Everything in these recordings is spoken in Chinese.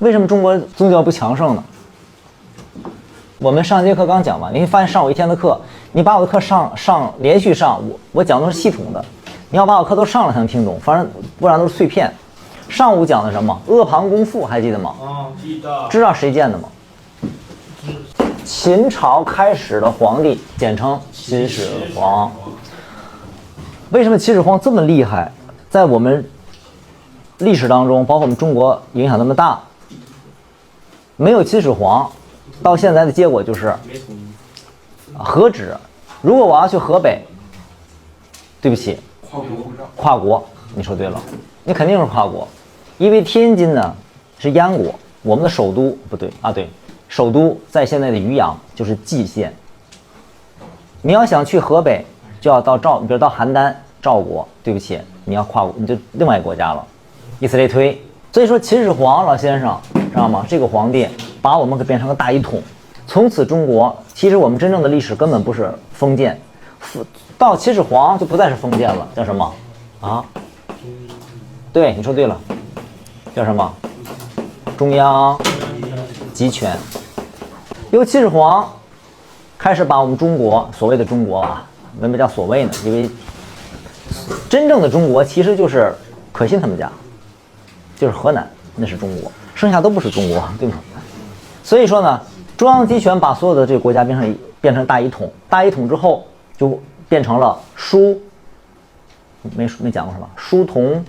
为什么中国宗教不强盛呢？我们上节课刚讲完，你会发现上我一天的课，你把我的课连续上，我讲的是系统的，你要把我课都上了才能听懂，反正不然都是碎片。上午讲的什么？阿房宫赋还记得吗？记得。知道谁建的吗？秦朝开始的皇帝，简称秦始皇。为什么秦始皇这么厉害？在我们历史当中，包括我们中国影响那么大，没有秦始皇，到现在的结果就是何止？如果我要去河北，对不起，跨国，你说对了，你肯定是跨国，因为天津呢是燕国，我们的首都不对啊，对，首都在现在的渔阳，就是蓟县。你要想去河北，就要到比如到邯郸赵国，对不起，你要跨国，你就另外一个国家了，以此类推。所以说秦始皇老先生知道吗？这个皇帝把我们给变成了大一统，从此中国其实我们真正的历史根本不是封建，到秦始皇就不再是封建了，叫什么啊？对，你说对了，叫什么？中央集权。由秦始皇开始把我们中国所谓的中国啊，为什么叫所谓呢？因为真正的中国其实就是可心他们家，就是河南，那是中国，剩下都不是中国，对吗？所以说呢，中央集权把所有的这个国家变成大一统，大一统之后就变成了没讲过什么书同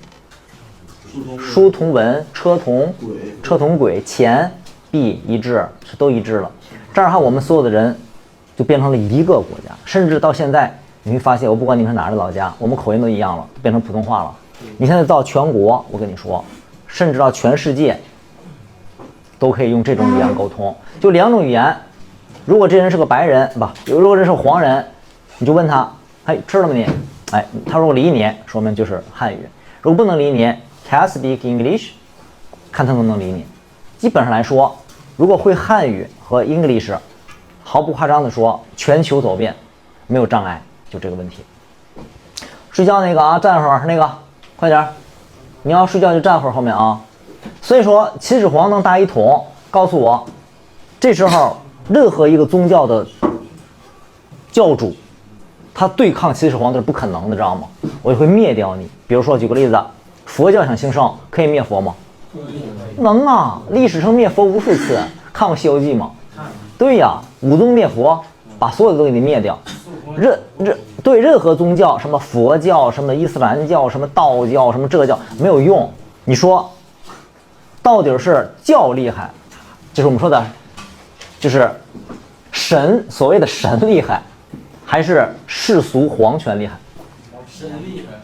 文，车同轨，钱币一致，是都一致了。这样我们所有的人就变成了一个国家，甚至到现在你会发现，我不管你们是哪儿的老家，我们口音都一样了，变成普通话了。你现在到全国，我跟你说，甚至到全世界都可以用这种语言沟通，就2种语言。如果这人是个白人，如果这是个黄人，你就问他，吃了吗你？他如果理你，说明就是汉语；如果不能理你 ，Can I speak English？ 看他能不能理你。基本上来说，如果会汉语和 English， 毫不夸张的说，全球走遍没有障碍，就这个问题。睡觉那个啊，站会儿那个，快点，你要睡觉就站会儿后面啊。所以说，秦始皇能大一统，告诉我，这时候任何一个宗教的教主，他对抗秦始皇都是不可能的，知道吗？我就会灭掉你。比如说，举个例子，佛教想兴盛，可以灭佛吗？能啊，历史上灭佛无数次。看过《西游记》吗？对呀，武宗灭佛，把所有的都给你灭掉。对任何宗教，什么佛教、什么伊斯兰教、什么道教、什么这教没有用。你说，到底是教厉害，就是我们说的，就是神所谓的神厉害，还是世俗皇权厉害？神厉害。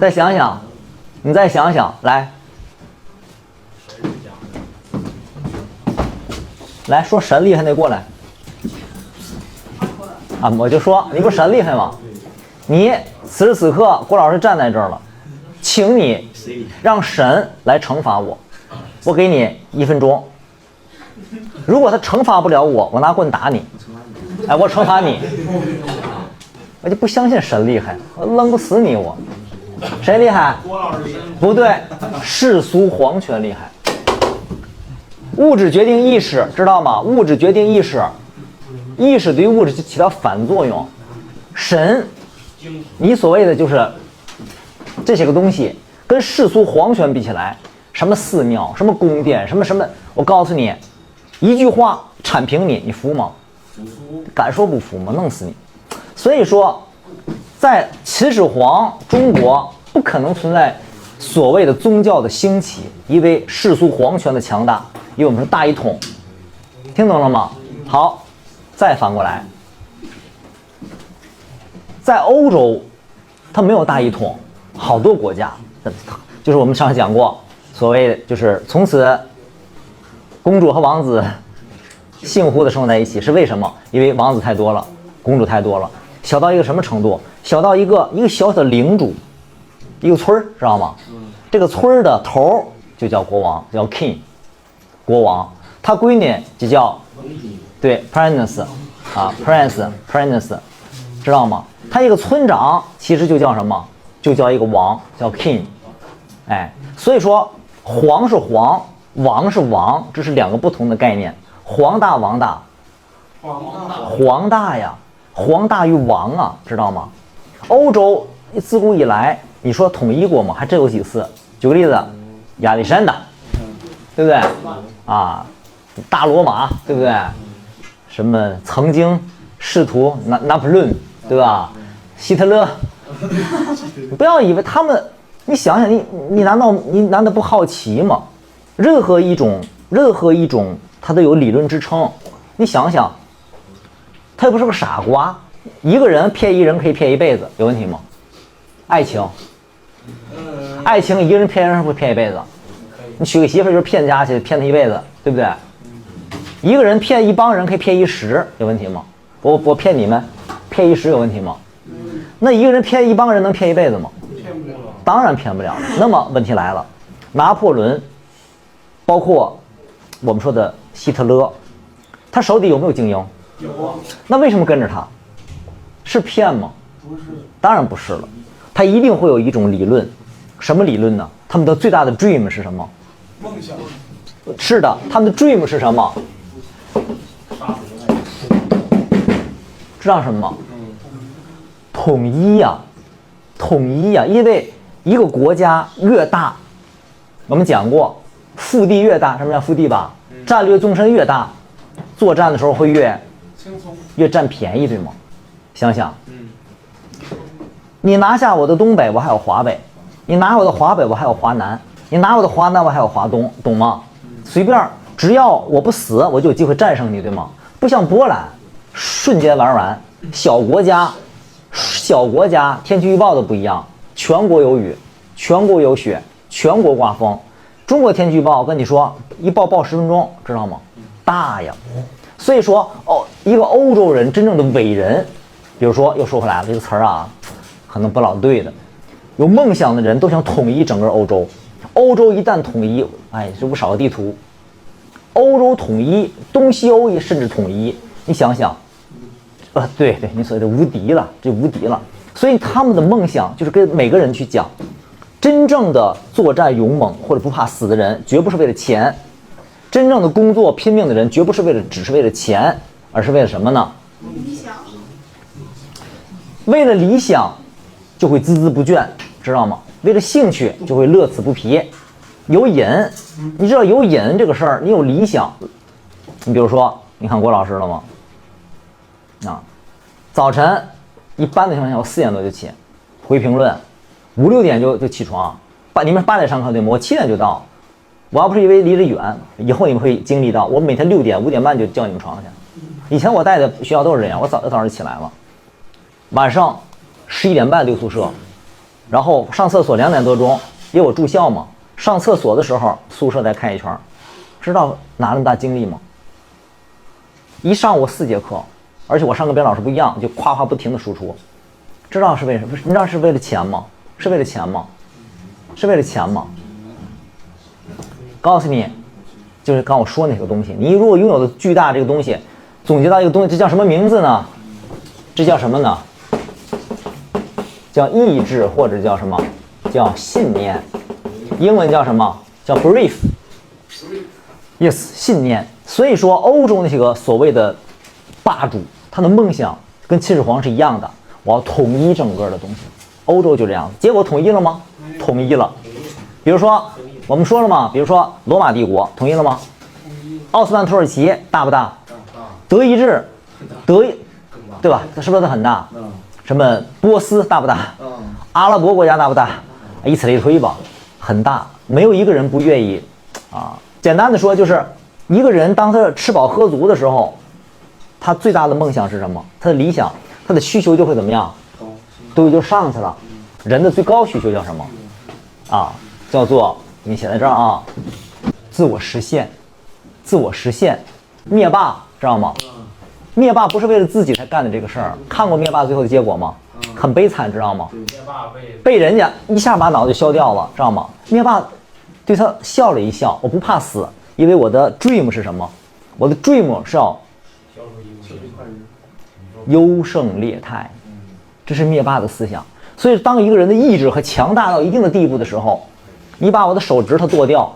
再想想，你再想想，来说神厉害那过来啊！我就说你不是神厉害吗？你此时此刻郭老师站在这儿了，请你让神来惩罚我，我给你1分钟。如果他惩罚不了我，我拿棍打你。我惩罚你，我就不相信神厉害，我扔不死你我。谁厉害？不对，世俗皇权厉害。物质决定意识，知道吗？物质决定意识，意识对于物质就起到反作用。神，你所谓的就是这些个东西，跟世俗皇权比起来，什么寺庙、什么宫殿、什么，我告诉你，一句话铲平你，你服吗？敢说不服吗？弄死你！所以说，在秦始皇中国不可能存在所谓的宗教的兴起，因为世俗皇权的强大，因为我们是大一统，听懂了吗？好，再反过来，在欧洲，它没有大一统，好多国家，就是我们上次讲过，所谓就是从此公主和王子幸福的生活在一起，是为什么？因为王子太多了，公主太多了，小到一个什么程度？小到一个小小的领主，一个村儿，知道吗？这个村儿的头就叫国王，叫 king， 国王，他闺女就叫对 prince 啊 prince， 知道吗？他一个村长其实就叫什么？就叫一个王，叫 king。所以说皇是皇，王是王，这是两个不同的概念。皇大王大，皇大呀，皇大于王啊，知道吗？欧洲自古以来，你说统一过吗？还真有几次。举个例子，亚历山大，对不对？啊，大罗马，对不对？什么曾经试图拿破仑，对吧？希特勒，你不要以为他们，你想想，你难道不好奇吗？任何一种，它都有理论支撑。你想想，他又不是个傻瓜，一个人骗一人可以骗一辈子，有问题吗？爱情，一个人骗人是不是骗一辈子？你娶个媳妇就是骗家去，骗他一辈子，对不对？一个人骗一帮人可以骗一时，有问题吗？我骗你们，骗一时有问题吗？那一个人骗一帮人能骗一辈子吗？骗不了，当然骗不了了。那么问题来了，拿破仑，包括我们说的希特勒，他手底有没有精英？有啊，那为什么跟着他？是骗吗？不是，当然不是了。他一定会有一种理论，什么理论呢？他们的最大的 dream 是什么？梦想，是的，他们的 dream 是什么？知道什么吗？统一呀，因为一个国家越大，我们讲过，腹地越大，什么叫腹地吧？战略纵深越大，作战的时候会轻松，越占便宜，对吗？想想，你拿下我的东北，我还有华北；你拿我的华北，我还有华南；你拿我的华南，我还有华东，懂吗？随便，只要我不死，我就有机会战胜你，对吗？不像波兰，瞬间玩完。小国家天气预报都不一样，全国有雨，全国有雪，全国刮风。中国天气预报我跟你说，一报10分钟，知道吗？大呀。所以说一个欧洲人真正的伟人，比如说又说回来了这个词儿啊，可能不老对的。有梦想的人都想统一整个欧洲，欧洲一旦统一，这不少个地图。欧洲统一，东西欧甚至统一，你想想。对，你所谓的无敌了，这无敌了。所以他们的梦想就是跟每个人去讲，真正的作战勇猛或者不怕死的人，绝不是为了钱；真正的工作拼命的人，绝不是只是为了钱，而是为了什么呢？理想。为了理想，就会孜孜不倦，知道吗？为了兴趣，就会乐此不疲。有瘾，你知道有瘾这个事儿，你有理想，你比如说，你看郭老师了吗？早晨一般的情况下我4点多就起，回评论，5、6点就起床。你们8点上课对吗？我7点就到。我要不是因为离得远，以后你们会经历到，我每天6点5点半就叫你们床上去。以前我带的学校都是这样，我早上就起来了，晚上11点半溜宿舍，然后上厕所2点多钟，因为我住校嘛，上厕所的时候宿舍再看一圈，知道哪那么大精力吗？一上午4节课。而且我上课跟老师不一样，就夸夸不停的输出，知道是为什么？你知道是为了钱吗？是为了钱吗？是为了钱吗？告诉你，就是刚我说那个东西，你如果拥有的巨大这个东西，总结到一个东西，这叫什么名字呢？这叫什么呢？叫意志，或者叫什么？叫信念。英文叫什么？叫 belief。Yes， 信念。所以说，欧洲那些个所谓的霸主，他的梦想跟秦始皇是一样的，我要统一整个的东西。欧洲就这样子，结果统一了吗？统一了。比如说我们说了嘛，比如说罗马帝国统一了吗？奥斯曼土耳其大不大？德意志，对吧？是不是很大？什么波斯大不大？阿拉伯国家大不大？以此类推吧，很大。没有一个人不愿意啊。简单的说，就是一个人当他吃饱喝足的时候，他最大的梦想是什么？他的理想，他的需求就会怎么样？就上去了。人的最高需求叫什么？叫做你写在这儿啊，自我实现。灭霸知道吗？灭霸不是为了自己才干的这个事儿。看过灭霸最后的结果吗？很悲惨，知道吗？灭霸被人家一下把脑袋削掉了，知道吗？灭霸对他笑了一笑，我不怕死，因为我的 dream 是什么？我的 dream 是要优胜劣汰，这是灭霸的思想。所以当一个人的意志和强大到一定的地步的时候，你把我的手指头剁掉，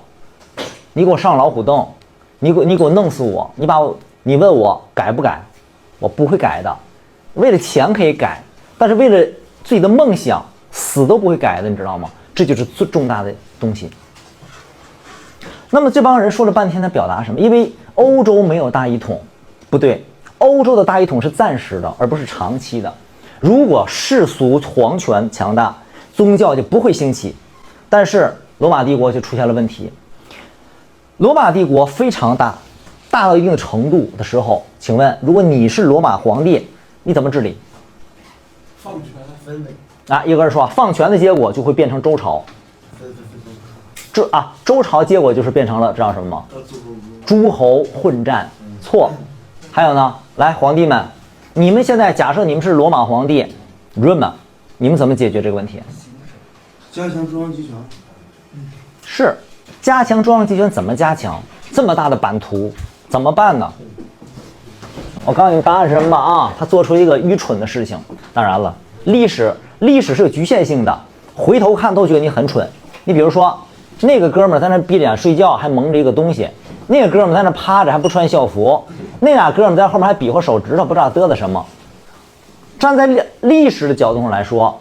你给我上老虎凳，你给我弄死我，你问我改不改，我不会改的。为了钱可以改，但是为了自己的梦想，死都不会改的，你知道吗？这就是最重大的东西。那么这帮人说了半天，他表达什么？因为欧洲没有大一统，不对，欧洲的大一统是暂时的，而不是长期的。如果世俗皇权强大，宗教就不会兴起。但是罗马帝国就出现了问题。罗马帝国非常大，大到一定的程度的时候，请问，如果你是罗马皇帝，你怎么治理？放权分类啊，一个人说，放权的结果就会变成周朝。周朝结果就是变成了知道什么吗？诸侯混战。错。还有呢，来，皇帝们，你们现在假设你们是罗马皇帝 Rome， 你们怎么解决这个问题？加强中央集权。是，加强中央集权怎么加强？这么大的版图怎么办呢？我告诉你们答案是什么吧啊！他做出一个愚蠢的事情。当然了，历史是有局限性的，回头看都觉得你很蠢。你比如说，那个哥们儿在那闭着眼睡觉，还蒙着一个东西；那个哥们儿在那趴着，还不穿校服；那俩哥们儿在后面还比划手指头，不知道嘚瑟什么。站在历史的角度上来说，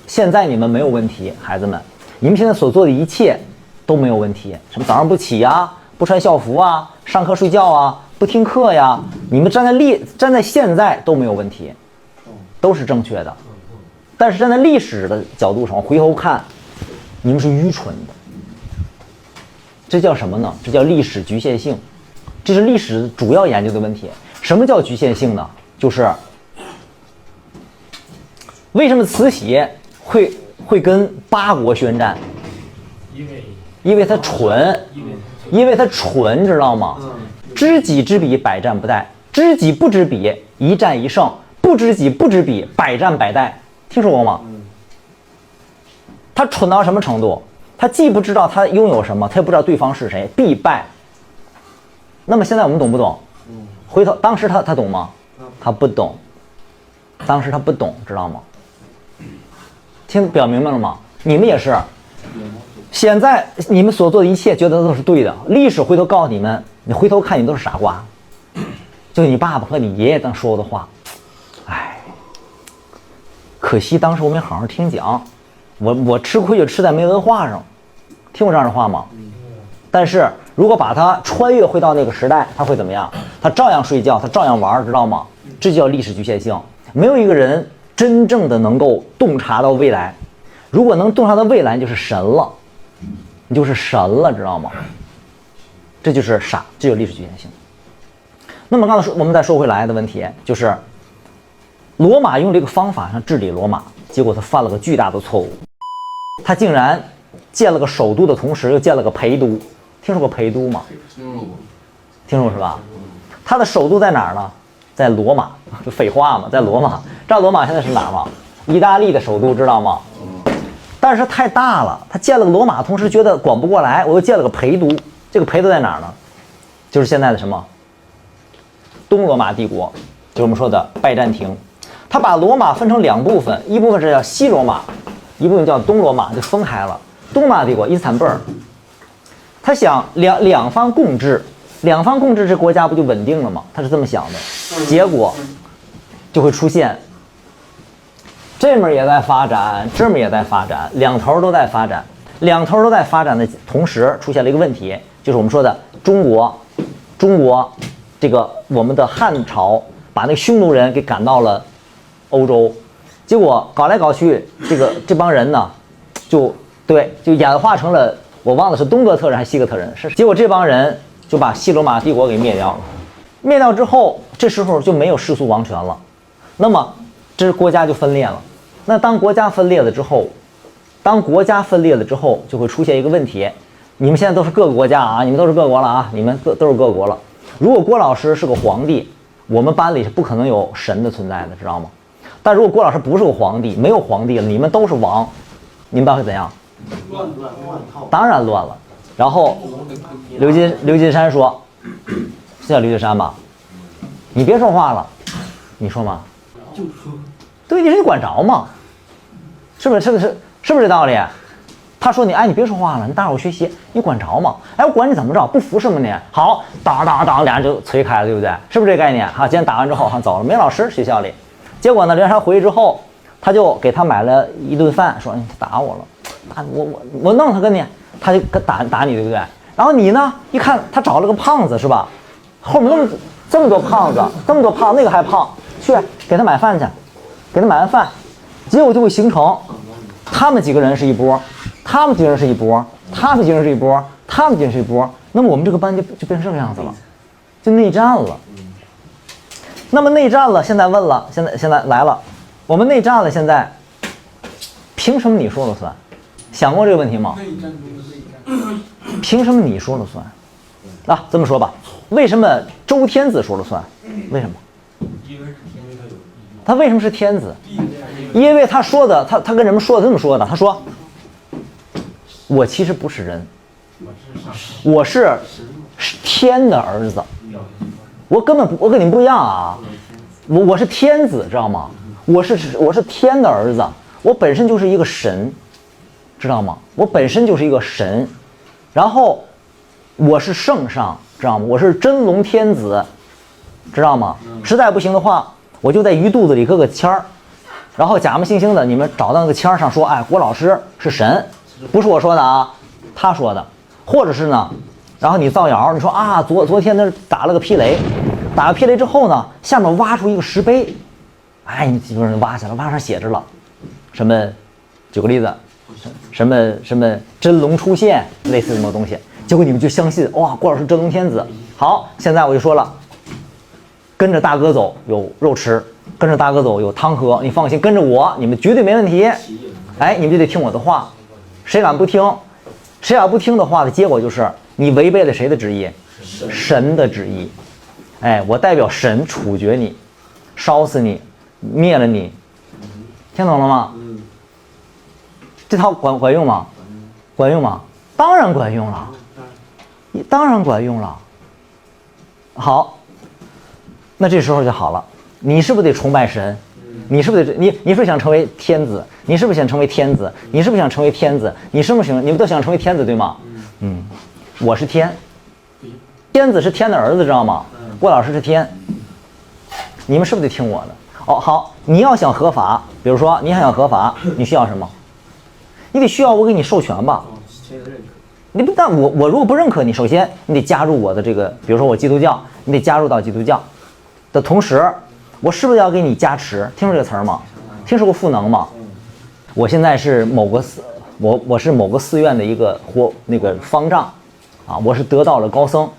现在你们没有问题，孩子们，你们现在所做的一切都没有问题。什么早上不起呀，不穿校服啊，上课睡觉啊，不听课呀，你们站在现在都没有问题，都是正确的。但是站在历史的角度上回头看，你们是愚蠢的。这叫什么呢？这叫历史局限性，这是历史主要研究的问题。什么叫局限性呢？就是为什么慈禧会跟八国宣战？因为他蠢，知道吗？知己知彼，百战不殆；知己不知彼，一战一胜；不知己不知彼，百战百殆。听说过吗？他蠢到什么程度？他既不知道他拥有什么，他也不知道对方是谁，必败。那么现在我们懂不懂？回头当时他懂吗？他不懂，当时他不懂，知道吗？表明白了吗？你们也是。现在你们所做的一切觉得都是对的，历史回头告诉你们，你回头看你们都是傻瓜。就你爸爸和你爷爷当说的话，哎，可惜当时我没好好听讲，我吃亏就吃在没文化上。听过这样的话吗？但是如果把它穿越回到那个时代，他会怎么样？他照样睡觉，他照样玩，知道吗？这就叫历史局限性。没有一个人真正的能够洞察到未来。如果能洞察到未来，你就是神了，你就是神了，知道吗？这就是傻，这就是历史局限性。那么刚才我们再说回来的问题，就是罗马用这个方法上治理罗马，结果他犯了个巨大的错误，他竟然建了个首都的同时又建了个陪都。听说过陪都吗？听说过是吧？他的首都在哪儿呢？在罗马。就废话嘛，在罗马。知道罗马现在是哪儿吗？意大利的首都，知道吗？但是太大了，他建了个罗马，同时觉得管不过来，我又建了个陪都。这个陪都在哪儿呢？就是现在的什么？东罗马帝国，就是我们说的拜占庭。他把罗马分成两部分，一部分是叫西罗马，一部分叫东罗马，就分开了。东罗马帝国伊斯坦布尔，他想两方共治，这国家不就稳定了吗？他是这么想的，结果就会出现这面也在发展，这面也在发展，两头都在发展，的同时出现了一个问题，就是我们说的中国这个我们的汉朝把那个匈奴人给赶到了欧洲，结果搞来搞去，这帮人呢，就演化成了，我忘了是东哥特人还是西哥特人，结果这帮人就把西罗马帝国给灭掉了。灭掉之后，这时候就没有世俗王权了，那么这国家就分裂了。那当国家分裂了之后，就会出现一个问题，你们现在都是各个国家啊，你们都是各国了啊，你们都是各国了。如果郭老师是个皇帝，我们班里是不可能有神的存在的，知道吗？但如果郭老师不是个皇帝，没有皇帝了，你们都是王，你们班会怎样？乱套，当然乱了。然后刘金山说，是叫刘金山吧？你别说话了，你说吗？就说对，你管着吗？是不是这道理？他说你，哎，你别说话了，你打扰我学习，你管着吗？哎，我管你怎么着，不服是吗你？好，当当当，俩人就锤开了，对不对？是不是这概念？好，今天打完之后，好走了，没老师学校里。结果呢，梁山回去之后，他就给他买了一顿饭，说你打我了，打我弄他跟你，他就打你，对不对？然后你呢，一看他找了个胖子是吧？后面这么多胖子，那个还胖，去给他买饭去，给他买完饭，结果就会形成，他们几个人是一波，他们几个人是一波，他们几个人是一波，他们几个人是一波，那么我们这个班就变成这个样子了，就内战了。那么内战了，现在问了，现在来了，我们内战了，现在凭什么你说了算？想过这个问题吗？内战中的内战。凭什么你说了算？啊，这么说吧，为什么周天子说了算？为什么？他为什么是天子？因为他说的，他跟人们说的这么说的，他说，我其实不是人，我是天的儿子，我根本不，我跟你们不一样啊，我是天子，知道吗？我是天的儿子，我本身就是一个神，知道吗？我本身就是一个神，然后我是圣上，知道吗？我是真龙天子，知道吗？实在不行的话，我就在鱼肚子里搁个签儿，然后假模惺惺的，你们找到那个签儿上说，哎，郭老师是神，不是我说的啊，他说的，或者是呢，然后你造谣，你说啊，昨天那打了个霹雷，打了霹雷之后呢，下面挖出一个石碑，哎，你几个人挖下来，挖上写着了，什么，举个例子，什么真龙出现，类似什么东西，结果你们就相信，哇，郭老师真龙天子。好，现在我就说了，跟着大哥走有肉吃，跟着大哥走有汤喝，你放心，跟着我，你们绝对没问题。哎，你们就得听我的话，谁敢不听？谁敢不听的话的结果就是你违背了谁的旨意？神的旨意。哎，我代表神处决你，烧死你，灭了你，听懂了吗？这套管用吗？管用吗？当然管用了，当然管用了。好，那这时候就好了，你是不是得崇拜神？你是不是得你是不是想成为天子？你是不是想成为天子？你是不是想成为天子？你是不是想？你们都想成为天子对吗？我是天，天子是天的儿子，知道吗？郭老师是天，你们是不是得听我的？哦，好，你要想合法，比如说你想合法，你需要什么？你得需要我给你授权吧？你不但我如果不认可你，首先你得加入我的这个，比如说我基督教，你得加入到基督教的同时，我是不是要给你加持？听说这个词儿吗？听说过赋能吗？我现在是某个我是某个寺院的一个那个方丈啊，我是得道了高僧。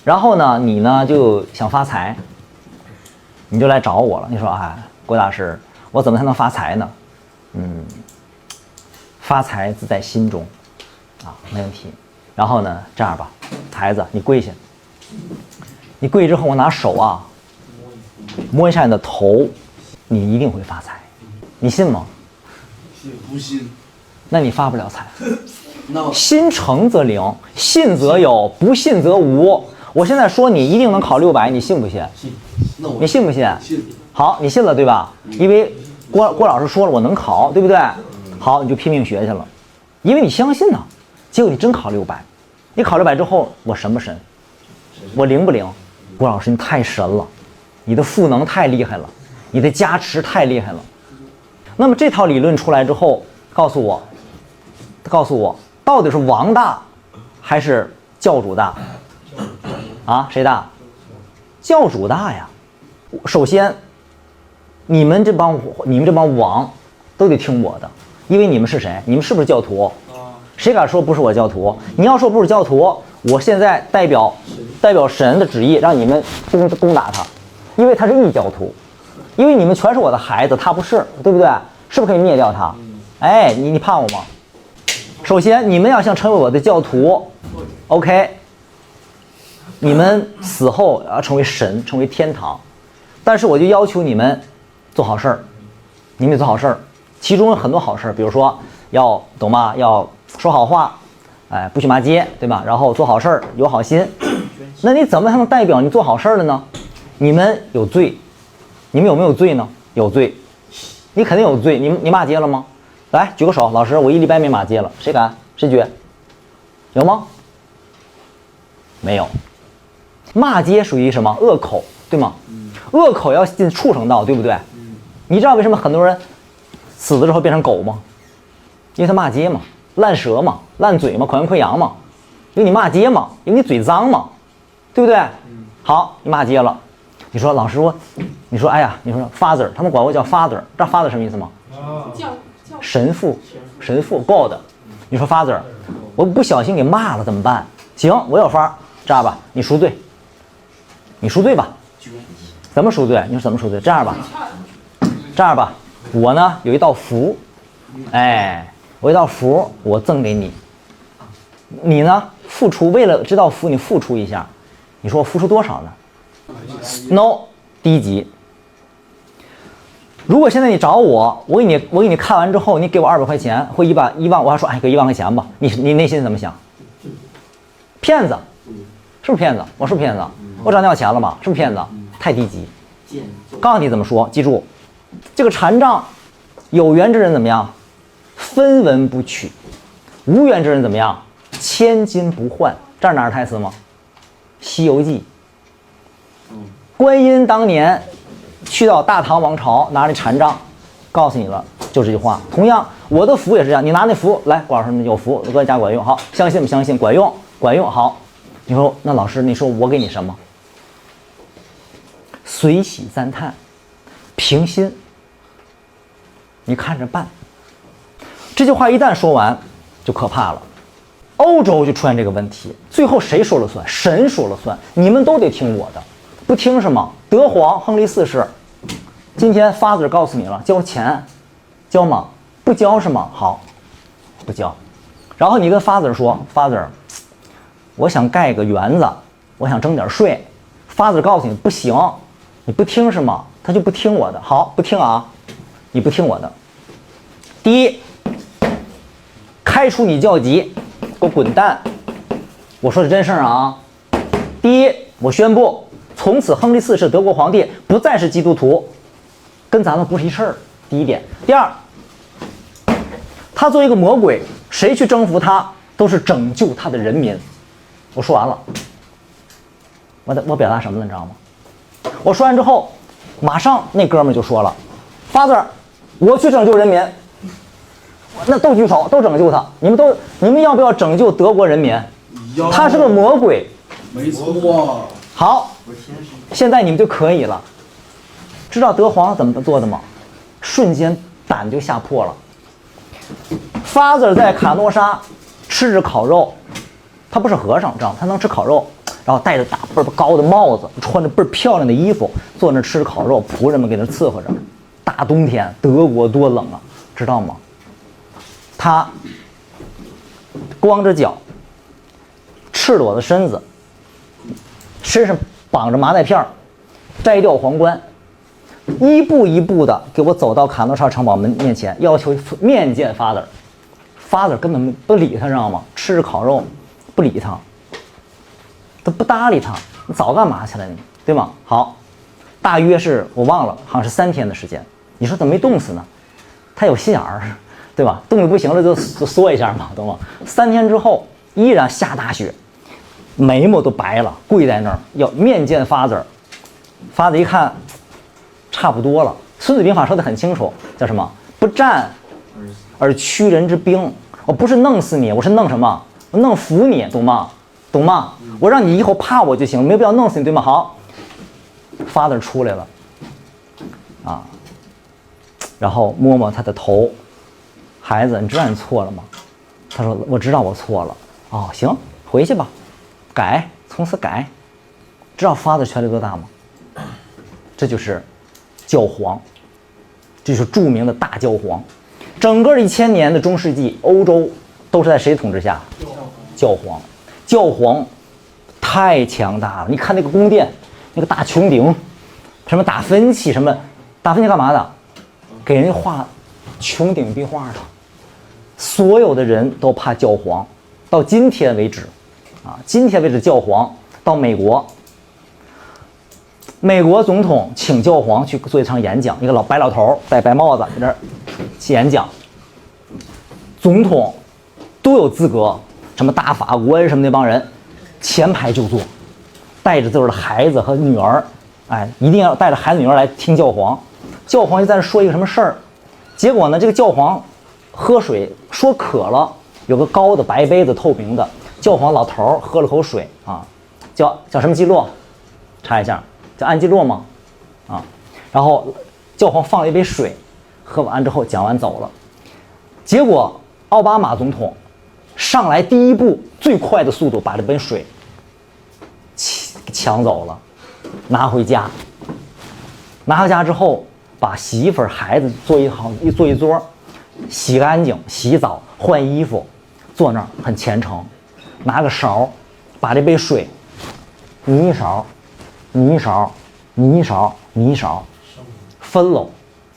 然后呢，你呢就想发财，你就来找我了。你说，哎，郭大师，我怎么才能发财呢？发财自在心中，啊，没问题。然后呢，这样吧，孩子，你跪下。你跪之后，我拿手啊，摸一下你的头，你一定会发财。你信吗？不信。那你发不了财。心诚则灵，信则有，不信则无。我现在说你一定能考600，你信不信？信。你信不信？信。好，你信了对吧？因为郭老师说了我能考，对不对？好，你就拼命学去了，因为你相信呢。结果你真考600，你考600之后，我神不神？我灵不灵？郭老师你太神了，你的赋能太厉害了，你的加持太厉害了。那么这套理论出来之后，告诉我到底是王大还是教主大？啊，谁大？教主大呀。首先，你们这帮王都得听我的，因为你们是谁？你们是不是教徒？谁敢说不是我教徒？你要说不是教徒，我现在代表神的旨意，让你们攻打他，因为他是异教徒，因为你们全是我的孩子，他不是，对不对？是不是可以灭掉他？哎，你怕我吗？首先，你们要想成为我的教徒 ，OK， 你们死后要成为神，成为天堂，但是我就要求你们做好事儿，你们得做好事儿，其中有很多好事儿，比如说要懂吗？要说好话，哎，不去骂街，对吧？然后做好事儿，有好心。那你怎么才能代表你做好事儿的呢？你们有罪，你们有没有罪呢？有罪，你肯定有罪。你骂街了吗？来举个手，老师，我1礼拜没骂街了，谁敢？谁举？有吗？没有。骂街属于什么？恶口，对吗？恶口要进畜生道，对不对？你知道为什么很多人死了之后变成狗吗？因为他骂街嘛，烂舌嘛，烂嘴嘛，口腔溃疡嘛，因为你骂街嘛，因为你嘴脏嘛，对不对？好，你骂街了，你说老师你说哎呀，你说 father， 他们管我叫 father， 知道 father 什么意思吗？神父 God， 你说 father， 我不小心给骂了怎么办？行，我有法，这样吧，你赎罪，你赎罪吧。怎么赎罪？你说怎么赎罪？这样吧，我呢有一道符，哎，我一道符我赠给你，你呢付出，为了这道符你付出一下，你说我付出多少呢 ？No， 第1级。如果现在你找我，我给你看完之后，你给我200块钱或1万，我还说哎给1万块钱吧，你内心怎么想？骗子，是不是骗子？我是不是骗子？我找你要钱了吗？是不是骗子？太低级。告诉你怎么说，记住，这个禅杖，有缘之人怎么样？分文不取；无缘之人怎么样？千金不换。这是哪儿台词吗？《西游记》。观音当年去到大唐王朝，拿着禅杖，告诉你了，就这句话。同样，我的符也是这样，你拿那符来，管上有符，各家管用，好，相信不相信？管用，好。你说那老师，你说我给你什么？随喜赞叹，平心，你看着办。这句话一旦说完，就可怕了。欧洲就出现这个问题，最后谁说了算？神说了算，你们都得听我的，不听什么？德皇亨利4世，今天 father 告诉你了，交钱，交吗？不交是吗？好，不交。然后你跟 father 说 ，father， 我想盖个园子，我想征点税。father 告诉你不行，你不听是吗？他就不听我的。好，不听啊，你不听我的。第一，开除你教籍，给我滚蛋！我说的真事儿啊。第一，我宣布，从此亨利4世德国皇帝不再是基督徒，跟咱们不是一事儿。第一点。第二，他作为一个魔鬼，谁去征服他，都是拯救他的人民。我说完了。我表达什么了，你知道吗？我说完之后，马上那哥们儿就说了 ：“Father， 我去拯救人民。”那都举手，都拯救他。你们要不要拯救德国人民？他是个魔鬼。没错。好，现在你们就可以了。知道德皇怎么做的吗？瞬间胆就吓破了。Father 在卡诺沙吃着烤肉，他不是和尚，知道吗？他能吃烤肉。然后戴着大倍儿高的帽子，穿着倍儿漂亮的衣服，坐那吃着烤肉，仆人们给他伺候着。大冬天，德国多冷啊，知道吗？他光着脚，赤裸的身子，身上绑着麻袋片，摘掉皇冠，一步一步的给我走到卡诺沙城堡门面前，要求面见 Father。Father 根本不理他，知道吗？吃着烤肉，不理他。都不搭理他，你早干嘛去了你，对吗？好，大约是我忘了，好像是3天的时间。你说怎么没冻死呢？他有心眼儿，对吧？冻得不行了就缩一下嘛，懂吗？3天之后依然下大雪，眉毛都白了，跪在那儿要面见 Father。Father 一看，差不多了。孙子兵法说得很清楚，叫什么？不战而屈人之兵。我不是弄死你，我是弄什么？我弄服你，懂吗？懂吗？我让你以后怕我就行，没必要弄死你，对吗？好 ，Father 出来了，啊，然后摸摸他的头，孩子，你知道你错了吗？他说我知道我错了。哦，行，回去吧，改，从此改。知道 Father 权力多大吗？这就是教皇，这就是著名的大教皇。整个1000年的中世纪，欧洲都是在谁统治下？教皇。教皇太强大了，你看那个宫殿，那个大穹顶，什么达芬奇，什么达芬奇干嘛的？给人画穹顶壁画的。所有的人都怕教皇，到今天为止，今天为止教皇到美国总统请教皇去做一场演讲，一个白老头戴白帽子在这儿演讲，总统都有资格，什么大法官什么那帮人，前排就坐，带着自个儿的孩子和女儿，哎，一定要带着孩子女儿来听教皇。教皇就在这说一个什么事儿，结果呢，这个教皇喝水说渴了，有个高的白杯子透明的，教皇老头喝了口水啊，叫什么基洛？查一下，叫安基洛吗？啊，然后教皇放了一杯水，喝完之后讲完走了。结果奥巴马总统上来第一步最快的速度把这杯水抢走了，拿回家。拿回家之后，把媳妇儿孩子坐一桌，洗干净，洗澡，换衣服，坐那儿很虔诚，拿个勺把这杯水你一勺你一勺你一勺你一勺分了，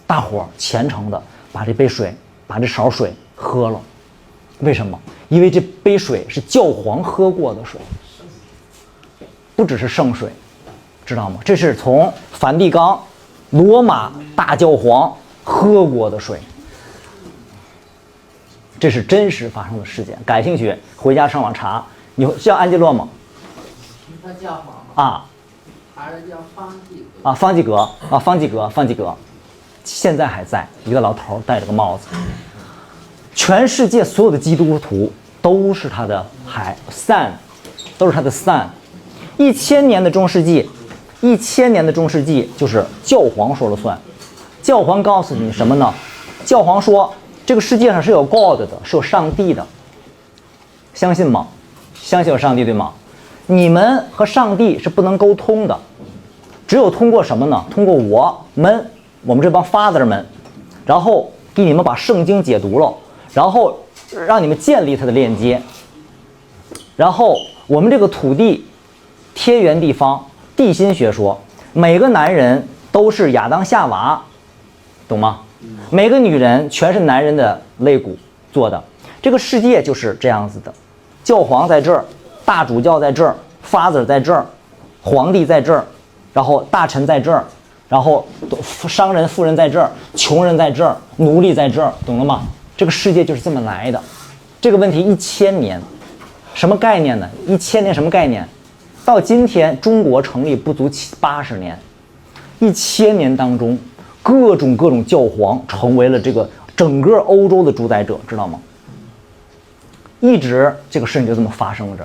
大伙儿虔诚的把这杯水把这勺水喝了。为什么？因为这杯水是教皇喝过的水，不只是圣水，知道吗？这是从梵蒂冈罗马大教皇喝过的水，这是真实发生的事件。感兴趣回家上网查。你叫安吉洛吗？他教皇啊，还是叫方济各？啊，方济各啊，方济各，现在还在，一个老头戴着个帽子。全世界所有的基督徒都是他的son，都是他的 son。1000年的中世纪，1000年的中世纪就是教皇说了算。教皇告诉你什么呢？教皇说这个世界上是有 God 的，是有上帝的，相信吗？相信有上帝，对吗？你们和上帝是不能沟通的，只有通过什么呢？通过我们这帮 father 们，然后给你们把圣经解读了，然后让你们建立它的链接，然后我们这个土地天圆地方，地心学说，每个男人都是亚当夏娃，懂吗？每个女人全是男人的肋骨做的，这个世界就是这样子的。教皇在这儿，大主教在这儿，father 在这儿，皇帝在这儿，然后大臣在这儿，然后商人富人在这儿，穷人在这儿，奴隶在这儿，懂了吗？这个世界就是这么来的。这个问题1000年，什么概念呢？1000年什么概念？到今天中国成立不足80年，1000年当中，各种教皇成为了这个整个欧洲的主宰者，知道吗？一直这个事情就这么发生着，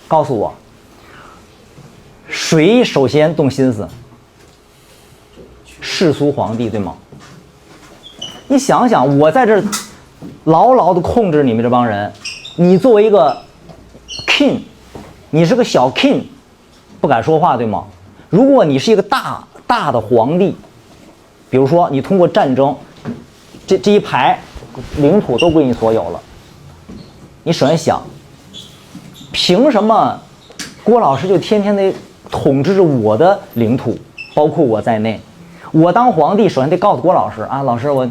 告诉我，谁首先动心思？世俗皇帝，对吗？你想想，我在这牢牢地控制你们这帮人，你作为一个 king， 你是个小 king， 不敢说话，对吗？如果你是一个大的皇帝，比如说你通过战争，这一排领土都归你所有了，你首先想，凭什么郭老师就天天得统治着我的领土，包括我在内？我当皇帝首先得告诉郭老师啊，老师我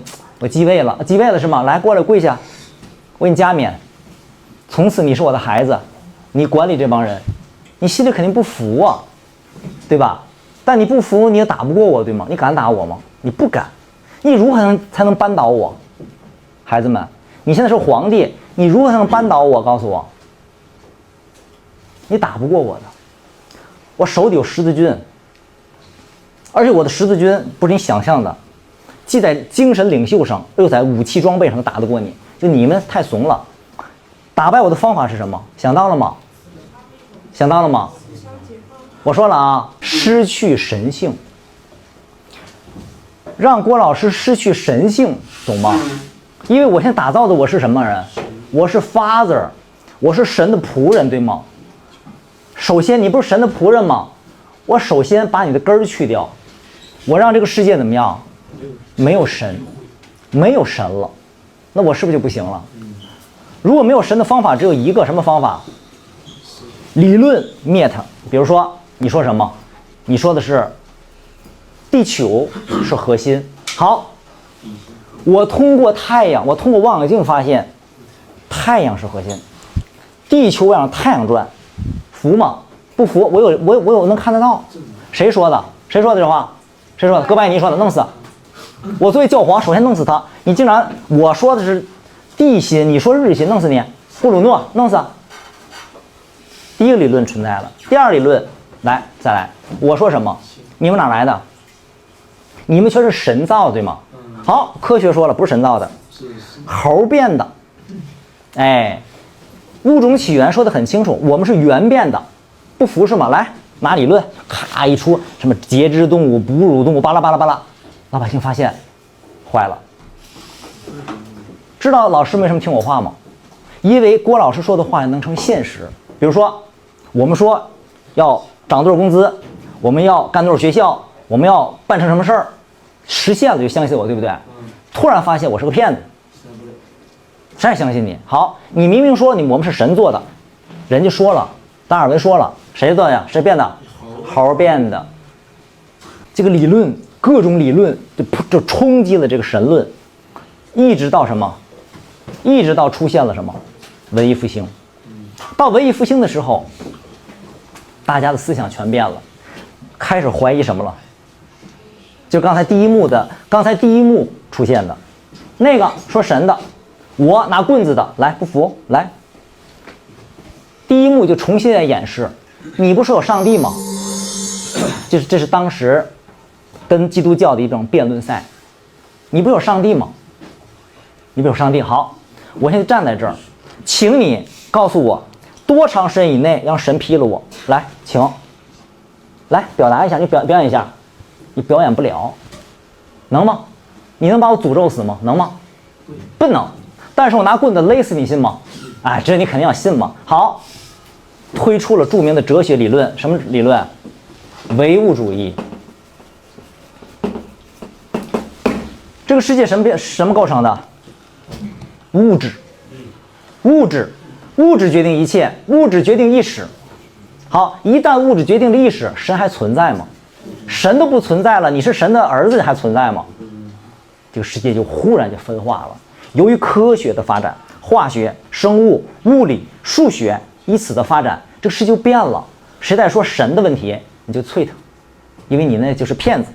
继位了是吗？来过来跪下，我给你加冕，从此你是我的孩子，你管理这帮人，你心里肯定不服啊，对吧？但你不服你也打不过我，对吗？你敢打我吗？你不敢。你如何才能扳倒我？孩子们，你现在是皇帝，你如何才能扳倒我？告诉我，你打不过我的。我手底有十字军，而且我的十字军不是你想象的，既在精神领袖上，又在武器装备上打得过你。就你们太怂了。打败我的方法是什么？想到了吗？我说了啊，失去神性，让郭老师失去神性，懂吗？因为我现在打造的我是什么人？我是 Father， 我是神的仆人，对吗？首先，你不是神的仆人吗？我首先把你的根儿去掉，我让这个世界怎么样？没有神了，那我是不是就不行了？如果没有神的方法只有一个，什么方法？理论灭它。比如说，你说什么？你说的是地球是核心。好，我通过太阳，我通过望远镜发现太阳是核心，地球让太阳转，服吗？不服，我有能看得到。谁说的这话？谁说的？哥白尼说的，弄死。我作为教皇，首先弄死他。你竟然我说的是地心，你说日心，弄死你，布鲁诺弄死。第一个理论存在了，第二个理论来再来，我说什么？你们哪来的？你们全是神造的，对吗？好，科学说了，不是神造的，猴变的。哎，物种起源说得很清楚，我们是猿变的，不服是吗？来拿理论，咔一出，什么节肢动物、哺乳动物，巴拉巴拉巴拉，老百姓发现坏了。知道老师为什么听我话吗？因为郭老师说的话能成现实。比如说，我们说要涨多少工资，我们要干多少学校，我们要办成什么事儿，实现了就相信我，对不对？突然发现我是个骗子，谁也相信你？好，你明明说我们是神做的，人家说了，达尔文说了，谁做的呀？谁变的？猴变的。这个理论，各种理论就冲击了这个神论，一直到什么？一直到出现了什么？文艺复兴。到文艺复兴的时候，大家的思想全变了，开始怀疑什么了？就刚才第一幕出现的，那个说神的，我拿棍子的，来不服来。第一幕就重新来演示，你不是有上帝吗？这是当时跟基督教的一种辩论赛，你不是有上帝吗？你不是有上帝？好，我现在站在这儿，请你告诉我多长时间以内让神劈了我？来，请，来表达一下，你表演一下。你表演不了，能吗？你能把我诅咒死吗？能吗？不能。但是我拿棍子勒死你，信吗？哎，这你肯定要信嘛。好，推出了著名的哲学理论，什么理论？唯物主义。这个世界什么构成的？物质，物质决定一切，物质决定意识。好，一旦物质决定了意识，神还存在吗？神都不存在了，你是神的儿子还存在吗？这个世界就忽然就分化了。由于科学的发展，化学、生物、物理、数学以此的发展，这个世界就变了。谁在说神的问题，你就啐他，因为你那就是骗子，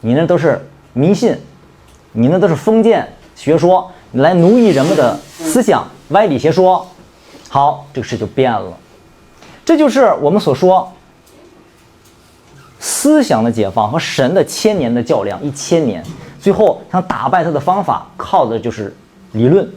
你那都是迷信，你那都是封建学说，你来奴役人们的思想，歪理邪说。好，这个事就变了。这就是我们所说思想的解放和神的1000年的较量，1000年，最后想打败他的方法靠的就是理论。